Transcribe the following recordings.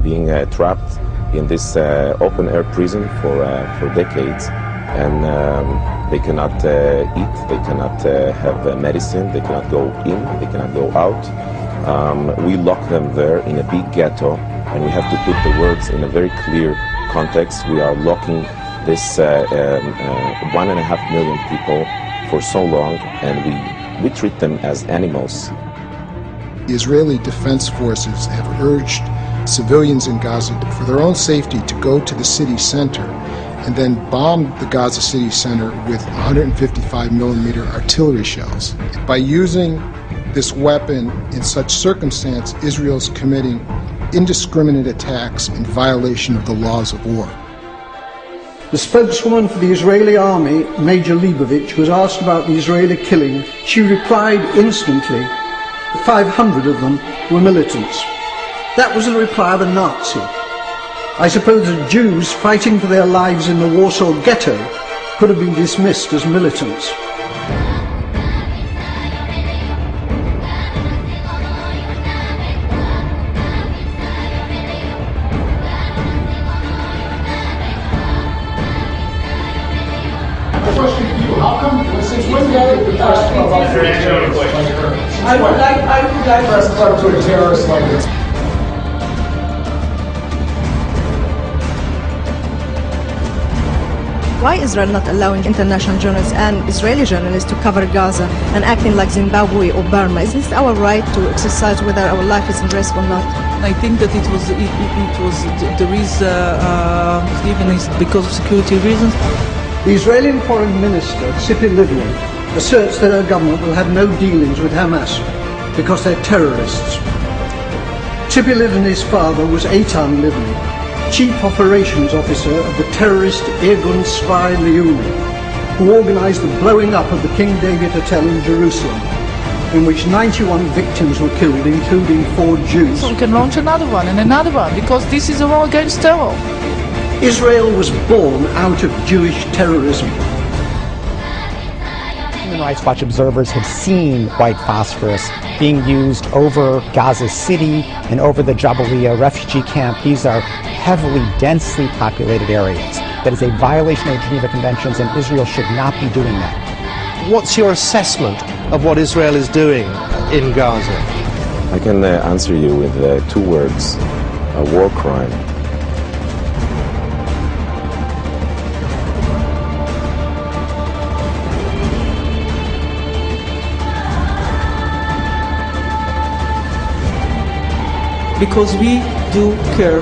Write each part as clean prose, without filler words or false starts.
being trapped in this open-air prison for decades, and they cannot eat, they cannot have medicine, they cannot go in, they cannot go out. We lock them there in a big ghetto, and we have to put the words in a very clear context. We are locking this 1.5 million people for so long, and we treat them as animals. The Israeli Defense Forces have urged civilians in Gaza for their own safety to go to the city center and then bomb the Gaza city center with 155 millimeter artillery shells. By using this weapon in such circumstance, Israel's committing indiscriminate attacks in violation of the laws of war. The spokeswoman for the Israeli army, Major Leibovich, was asked about the Israeli killing. She replied instantly, 500 of them were militants. That was the reply of a Nazi. I suppose that Jews fighting for their lives in the Warsaw Ghetto could have been dismissed as militants. How come, since when did the press club up to a terrorist like her? I would like press club to a terrorist like this. Why Israel not allowing international journalists and Israeli journalists to cover Gaza and acting like Zimbabwe or Burma? Is this our right to exercise whether our life is in risk or not? I think that there is even because of security reasons. The Israeli Foreign Minister, Tzipi Livni, asserts that her government will have no dealings with Hamas because they're terrorists. Tzipi Livni's father was Eitan Livni, Chief Operations Officer of the terrorist Irgun Tzvai Leumi, who organised the blowing up of the King David Hotel in Jerusalem, in which 91 victims were killed, including 4 Jews. So we can launch another one and another one, because this is a war against terror. Israel was born out of Jewish terrorism. Human Rights Watch observers have seen white phosphorus being used over Gaza City and over the Jabalia refugee camp. These are heavily, densely populated areas. That is a violation of the Geneva Conventions, and Israel should not be doing that. What's your assessment of what Israel is doing in Gaza? I can answer you with 2 words: a war crime. Because we do care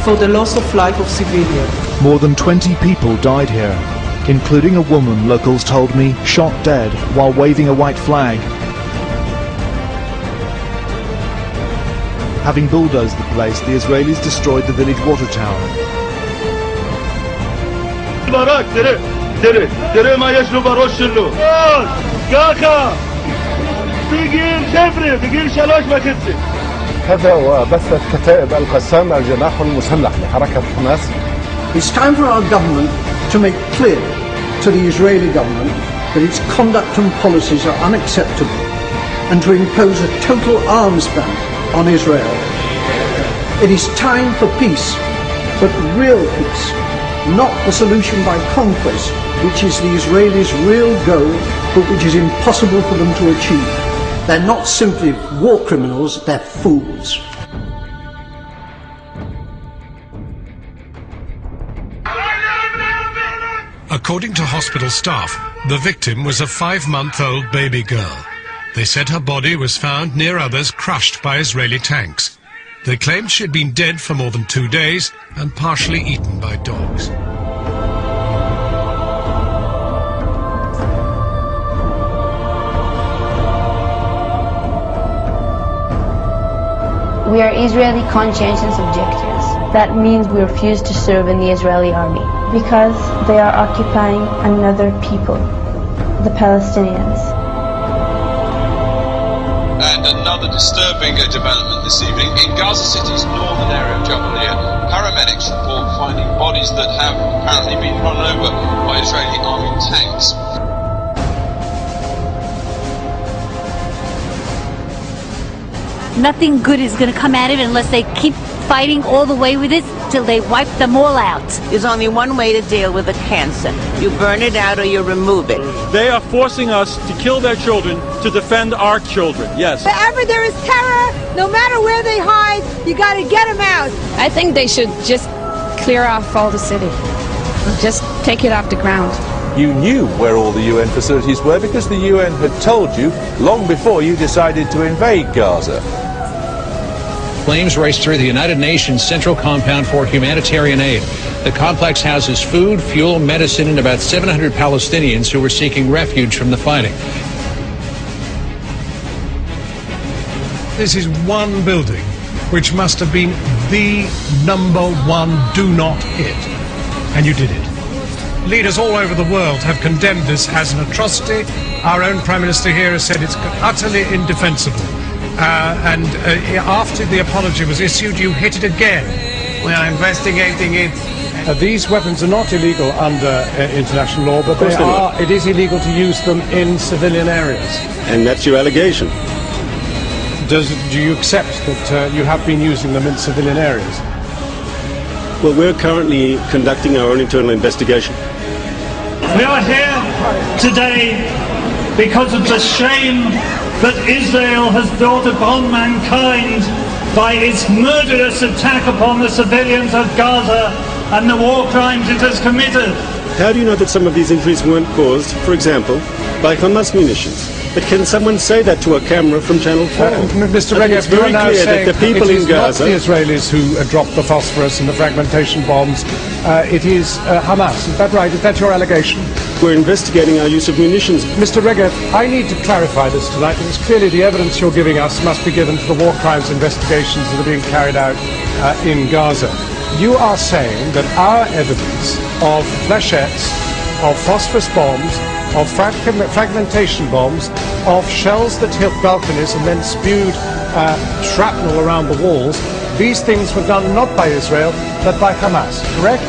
for the loss of life of civilians. More than 20 people died here, including a woman, locals told me, shot dead while waving a white flag. Having bulldozed the place, the Israelis destroyed the village water tower. هذا وبثت كتائب القسام الجناح المسلح لحركة حماس. It's time for our government to make clear to the Israeli government that its conduct and policies are unacceptable and to impose a total arms ban on Israel. It is time for peace, but real peace, not the solution by conquest, which is the Israelis' real goal, but which is impossible for them to achieve. They're not simply war criminals, they're fools. According to hospital staff, the victim was a 5-month-old baby girl. They said her body was found near others crushed by Israeli tanks. They claimed she'd been dead for more than 2 days and partially eaten by dogs. We are Israeli conscientious objectors. That means we refuse to serve in the Israeli army. Because they are occupying another people, the Palestinians. And another disturbing development this evening. In Gaza City's northern area of Jabalia, paramedics report finding bodies that have apparently been run over by Israeli army tanks. Nothing good is going to come out of it unless they keep fighting all the way with it till they wipe them all out. There's only one way to deal with a cancer. You burn it out or you remove it. They are forcing us to kill their children to defend our children, yes. Wherever there is terror, no matter where they hide, you got to get them out. I think they should just clear off all the city. Just take it off the ground. You knew where all the UN facilities were because the UN had told you long before you decided to invade Gaza. Flames raced through the United Nations Central Compound for Humanitarian Aid. The complex houses food, fuel, medicine, and about 700 Palestinians who were seeking refuge from the fighting. This is one building which must have been the #1 do not hit. And you did it. Leaders all over the world have condemned this as an atrocity. Our own Prime Minister here has said it's utterly indefensible. After the apology was issued, you hit it again. We are investigating it. These weapons are not illegal under international law, but it is illegal to use them in civilian areas. And that's your allegation. Do you accept that you have been using them in civilian areas? Well, we're currently conducting our own internal investigation. We are here today because of the shame that Israel has brought upon mankind by its murderous attack upon the civilians of Gaza and the war crimes it has committed. How do you know that some of these injuries weren't caused, for example, by Hamas munitions? But can someone say that to a camera from Channel 4? Mr. Regev, it's very clear that the people in Gaza... It is not the Israelis who dropped the phosphorus and the fragmentation bombs. It is Hamas. Is that right? Is that your allegation? We're investigating our use of munitions. Mr. Regev, I need to clarify this tonight, because clearly the evidence you're giving us must be given to the war crimes investigations that are being carried out in Gaza. You are saying that our evidence of flechettes, of phosphorus bombs, of fragmentation bombs, of shells that hit balconies and then spewed shrapnel around the walls, these things were done not by Israel, but by Hamas, correct?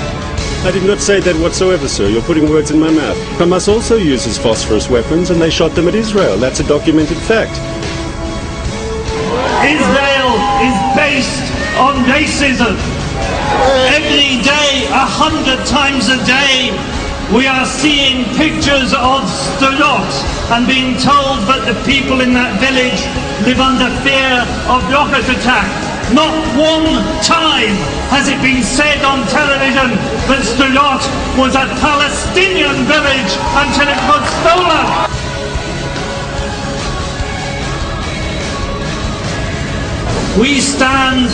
I did not say that whatsoever, sir. You're putting words in my mouth. Hamas also uses phosphorus weapons, and they shot them at Israel. That's a documented fact. Israel is based on racism. Every day, 100 times a day, we are seeing pictures of Sderot and being told that the people in that village live under fear of rocket attack. Not one time has it been said on television that Sderot was a Palestinian village until it was stolen. We stand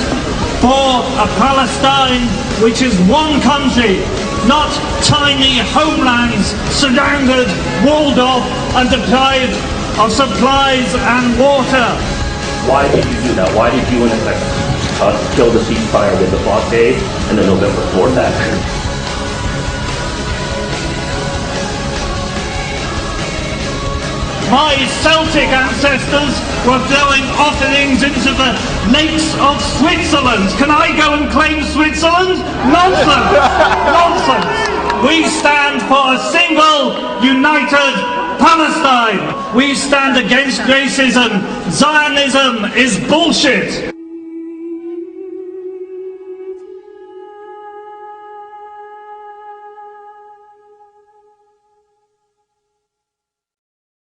for a Palestine which is one country, not tiny homelands surrounded, walled off and deprived of supplies and water. Why did you do that? Why did you kill the ceasefire with the blockade and the November 4th action? My Celtic ancestors were throwing offerings into the lakes of Switzerland. Can I go and claim Switzerland? Nonsense! Nonsense! We stand for a single, united Palestine. We stand against racism. Zionism is bullshit.